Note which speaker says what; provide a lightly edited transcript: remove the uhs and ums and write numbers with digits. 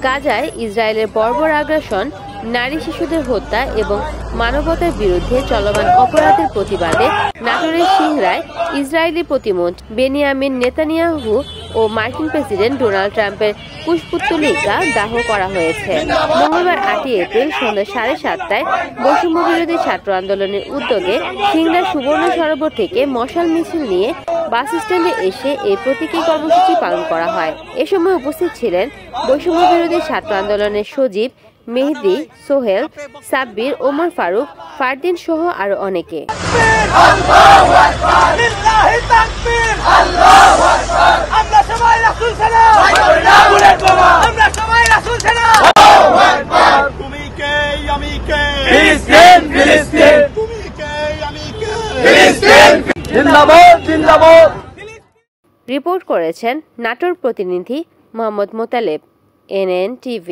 Speaker 1: গাজায় ইসরায়েলের বর্বর আগ্রাসন, নারী শিশুদের হত্যা এবং মানবতার বিরুদ্ধে চলমান অপরাধের প্রতিবাদে নাটোরের সিংড়ায় ইসরায়েলি প্রতিমন্ত্রী বেনিয়ামিন নেতানিয়াহু ও মার্কিন প্রেসিডেন্ট ডোনাল্ড ট্রাম্পের কুশপুত্তলিকা দাহ করা হয়েছে। মঙ্গলবার 8 এপ্রিল সন্ধ্যা 7:30টায় বৈষম্য বিরোধী ছাত্র আন্দোলনের উদ্যোগে সিংড়া সুবর্ণ সরোবর থেকে মশাল মিছিল নিয়ে বাস স্ট্যান্ডে এসে এই প্রতীকী কর্মসূচি পালন করা হয়। এ সময় উপস্থিত ছিলেন বৈষম্য বিরোধী ছাত্র আন্দোলনের সজীব, মেহেদি, সোহেল, সাব্বির, ওমর ফারুক, ফারদিন সহ আরো অনেকে। রিপোর্ট করেছেন নাটোর প্রতিনিধি মোহাম্মদ মোতালেব, NN TV।